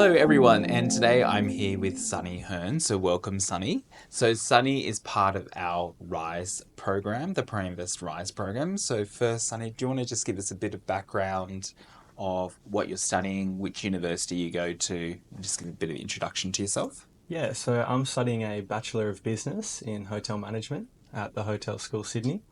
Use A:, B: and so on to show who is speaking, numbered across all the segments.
A: Hello everyone, and today I'm here with Sonny Hearn, so welcome Sonny. So Sonny is part of our RISE program, the Pro-Invest RISE program. So first Sonny, do you want to just give us a bit of background of what you're studying, which university you go to, and just give a bit of introduction to yourself?
B: Yeah, so I'm studying a Bachelor of Business in Hotel Management at the Hotel School Sydney,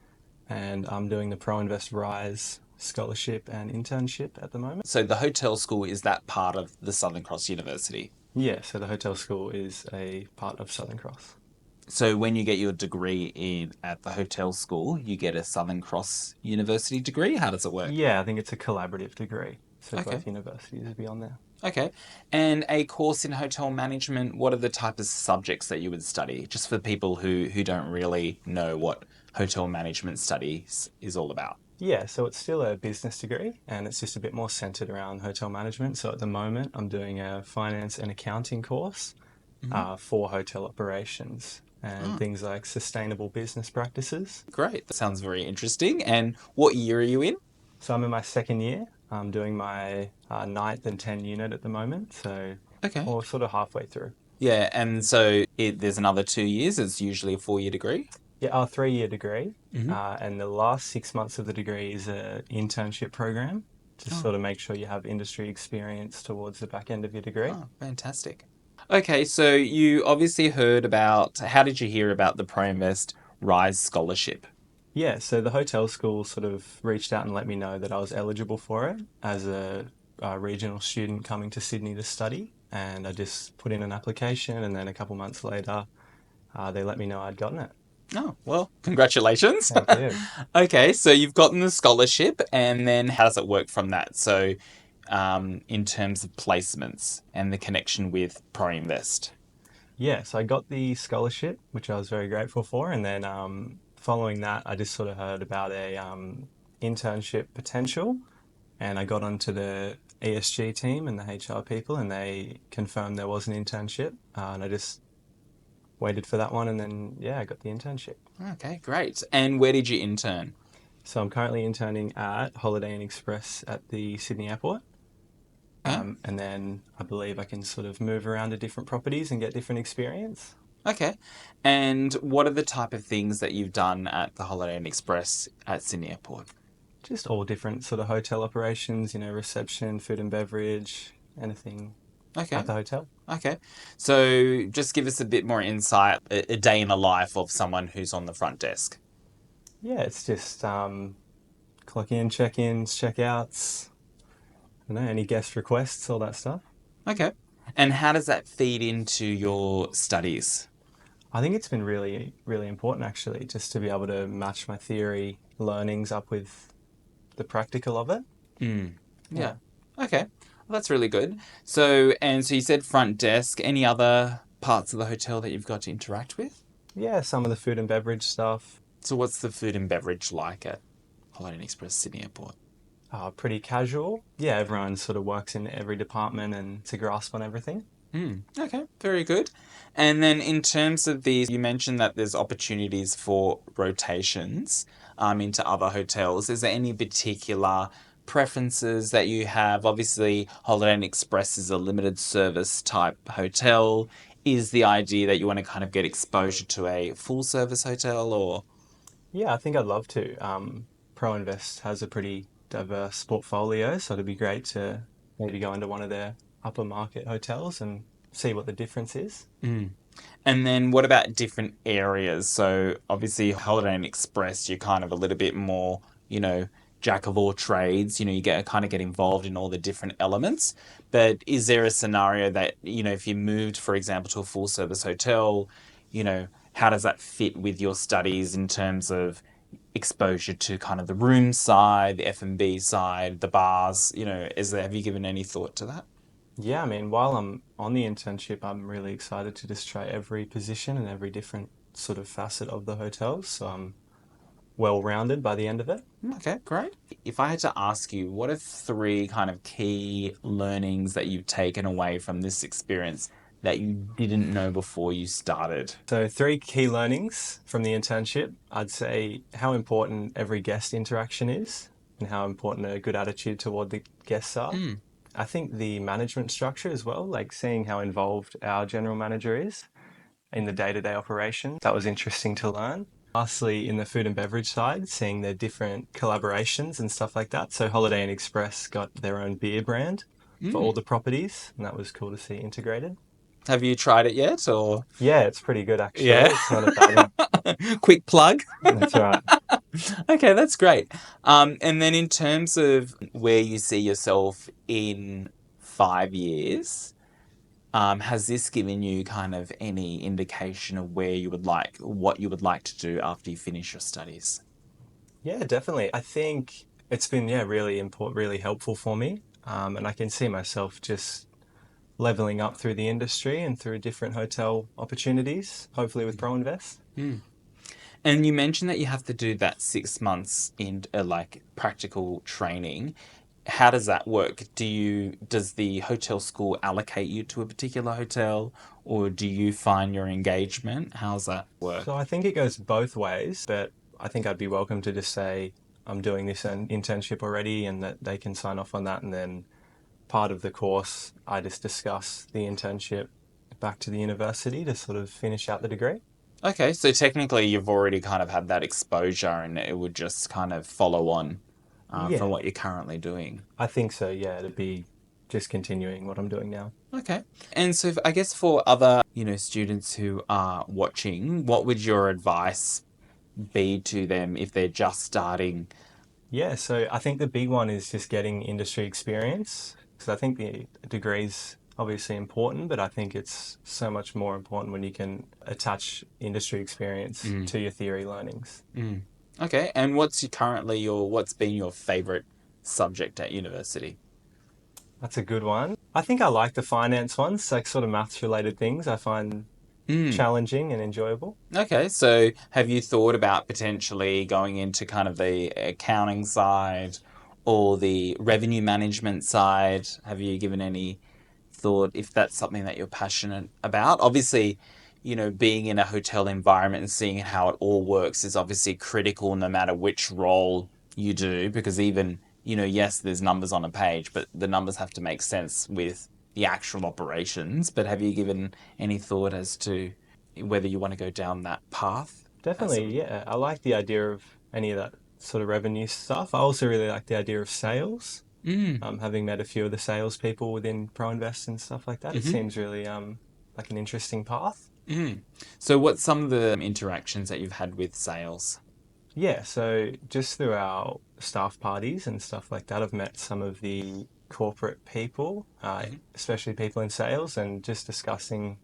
B: and I'm doing the Pro-Invest Rise scholarship and internship at the moment.
A: So the hotel school, is that part of the Southern Cross University?
B: Yeah, so the Hotel School is a part of Southern Cross.
A: So when you get your degree in at the hotel school, you get a Southern Cross University degree? How does it work?
B: Yeah, I think it's a collaborative degree, so
A: Okay.
B: both universities will be on there.
A: Okay. And a course in hotel management, what are the type of subjects that you would study? Just for people who don't really know what hotel management studies is all about.
B: Yeah, so it's still a business degree and it's just a bit more centered around hotel management. So at the moment, I'm doing a finance and accounting course
A: Hmm.
B: for hotel operations and
A: Oh,
B: things like sustainable business practices.
A: great. That sounds very interesting. And what year are you in?
B: So I'm in my second year. I'm doing my ninth and 10 unit at the moment. So,
A: Okay.
B: or sort of halfway through.
A: Yeah, and so there's another 2 years. It's usually a 4-year degree.
B: Yeah, our 3 year degree.
A: Hmm.
B: And the last 6 months of the degree is an internship program to
A: Oh,
B: sort of make sure you have industry experience towards the back end of your degree.
A: oh, fantastic. Okay, so you obviously heard about, how did you hear about the ProInvest Rise Scholarship?
B: Yeah, so the hotel school sort of reached out and let me know that I was eligible for it as a regional student coming to Sydney to study. And I just put in an application, and then a couple months later, they let me know I'd gotten it.
A: Oh, well, congratulations.
B: Thank you.
A: Okay, so you've gotten the scholarship, and then how does it work from that? So, in terms of placements and the connection with ProInvest.
B: Yeah, so I got the scholarship, which I was very grateful for, and then following that, I just sort of heard about a internship potential, and I got onto the ESG team and the HR people, and they confirmed there was an internship, and I just waited for that one, and then yeah, I got the internship.
A: Okay, great. And where did you intern?
B: So I'm currently interning at Holiday Inn Express at the Sydney Airport.
A: Okay.
B: And then I believe I can sort of move around to different properties and get different experience.
A: Okay. And what are the type of things that you've done at the Holiday Inn Express at Sydney Airport?
B: Just all different sort of hotel operations, reception, food and beverage, anything
A: Okay.
B: at the hotel.
A: Okay. So just give us a bit more insight, a day in the life of someone who's on the front desk.
B: Yeah, it's just clock in, check ins, check outs, any guest requests, all that stuff.
A: Okay. And how does that feed into your studies?
B: I think it's been really, really important actually, just to be able to match my theory learnings up with the practical of it.
A: Mm.
B: Yeah.
A: Yeah. Okay. Well, that's really good. So you said front desk. Any other parts of the hotel that you've got to interact with?
B: Yeah, some of the food and beverage stuff.
A: So what's the food and beverage like at Holiday Inn Express Sydney Airport?
B: Pretty casual. Yeah, everyone sort of works in every department and to grasp on everything.
A: Okay, very good. And then in terms of these, you mentioned that there's opportunities for rotations into other hotels. Is there any particular preferences that you have? Obviously, Holiday Inn Express is a limited service type hotel. Is the idea that you want to kind of get exposure to a full service hotel or?
B: Yeah, I think I'd love to. ProInvest has a pretty diverse portfolio, so it'd be great to maybe go into one of their upper market hotels and see what the difference is.
A: And then what about different areas? So obviously Holiday Inn Express, you're kind of a little bit more, jack of all trades. You get kind of get involved in all the different elements. But is there a scenario that, if you moved, for example, to a full service hotel, how does that fit with your studies in terms of exposure to kind of the room side, the F&B side, the bars? Have you given any thought to that?
B: Yeah, I mean, while I'm on the internship, I'm really excited to just try every position and every different sort of facet of the hotel. So I'm well rounded by the end of it.
A: Okay, great. If I had to ask you, what are three kind of key learnings that you've taken away from this experience that you didn't know before you started?
B: So, three key learnings from the internship. I'd say how important every guest interaction is and how important a good attitude toward the guests are. I think the management structure as well, like seeing how involved our general manager is in the day-to-day operations, that was interesting to learn. Lastly, in the food and beverage side, seeing their different collaborations and stuff like that. So Holiday Inn Express got their own beer brand for all
A: Mm.
B: the properties, and that was cool to see integrated.
A: Have you tried it yet, or
B: Yeah, it's pretty good actually.
A: yeah?
B: It's not a bad one.
A: Quick plug.
B: That's right.
A: Okay, that's great. And then in terms of where you see yourself in 5 years, has this given you kind of any indication of where you would like, what you would like to do after you finish your studies?
B: Yeah, definitely. I think it's been really important, really helpful for me, and I can see myself just leveling up through the industry and through different hotel opportunities, hopefully with Pro Invest.
A: And you mentioned that you have to do that 6 months in like practical training. How does that work? Does the hotel school allocate you to a particular hotel, or do you find your engagement? How's that
B: So
A: work?
B: I think it goes both ways, but I think I'd be welcome to just say I'm doing this internship already and that they can sign off on that. And then part of the course, I just discuss the internship back to the university to sort of finish out the degree.
A: Okay, so technically you've already kind of had that exposure, and it would just kind of follow on from
B: Yeah,
A: what you're currently doing.
B: I think so. Yeah, it'd be just continuing what I'm doing now.
A: Okay. And so I guess for other, students who are watching, what would your advice be to them if they're just starting?
B: Yeah, so I think the big one is just getting industry experience because I think the degree's obviously important, but I think it's so much more important when you can attach industry experience
A: Mm,
B: to your theory learnings.
A: mm. Okay. And what's been your favorite subject at university?
B: That's a good one. I think I like the finance ones, like sort of maths related things I find
A: Mm.
B: challenging and enjoyable.
A: Okay, so have you thought about potentially going into kind of the accounting side or the revenue management side? Have you given any thought if that's something that you're passionate about? Obviously, being in a hotel environment and seeing how it all works is obviously critical no matter which role you do, because even, yes, there's numbers on a page, but the numbers have to make sense with the actual operations. But have you given any thought as to whether you want to go down that path? That
B: Definitely,
A: sort of.
B: yeah. I like the idea of any of that sort of revenue stuff. I also really like the idea of sales.
A: Mm.
B: Having met a few of the salespeople within ProInvest and stuff like that, it
A: Mm-hmm.
B: seems really like an interesting path.
A: Mm. So, what's some of the interactions that you've had with sales?
B: Yeah, so just through our staff parties and stuff like that, I've met some of the corporate people,
A: Mm-hmm.
B: especially people in sales, and just discussing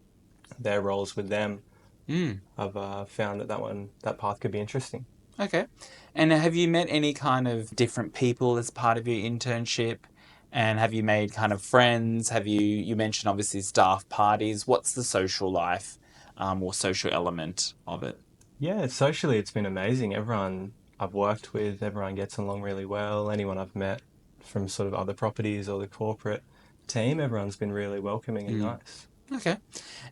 B: their roles with them.
A: Mm.
B: I've found that path could be interesting.
A: Okay. And have you met any kind of different people as part of your internship? And have you made kind of friends? You mentioned obviously staff parties. What's the social life or social element of it?
B: Yeah, socially, it's been amazing. Everyone I've worked with, everyone gets along really well. Anyone I've met from sort of other properties or the corporate team, everyone's been really welcoming and
A: Mm.
B: nice.
A: Okay.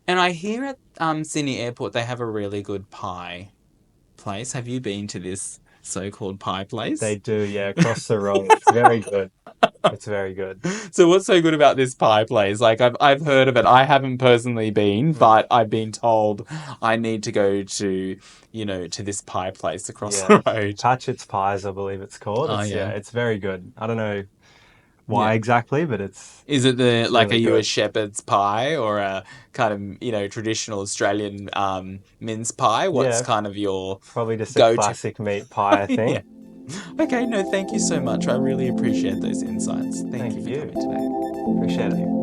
A: And I hear at Sydney Airport they have a really good pie place. Have you been to this so-called pie
B: They
A: place?
B: do, yeah, across the road. It's very good. It's very good.
A: So what's so good about this pie place? Like I've heard of it. I haven't personally been,
B: Mm.
A: but I've been told I need to go to, to this pie place across
B: Yeah.
A: the road.
B: Patchett's Pies, I believe it's called.
A: Oh
B: Yeah,
A: yeah.
B: it's very good. I don't know
A: Yeah.
B: why exactly, but
A: Is it
B: it's
A: are
B: really
A: you a
B: good.
A: shepherd's pie or a kind of, traditional Australian mince pie? What's
B: Yeah,
A: kind of your
B: probably just a
A: go-to?
B: classic meat pie, I
A: Yeah.
B: think.
A: Okay, no, thank you so much. I really appreciate those insights. Thank
B: Thank
A: you for
B: you.
A: coming today.
B: Appreciate it.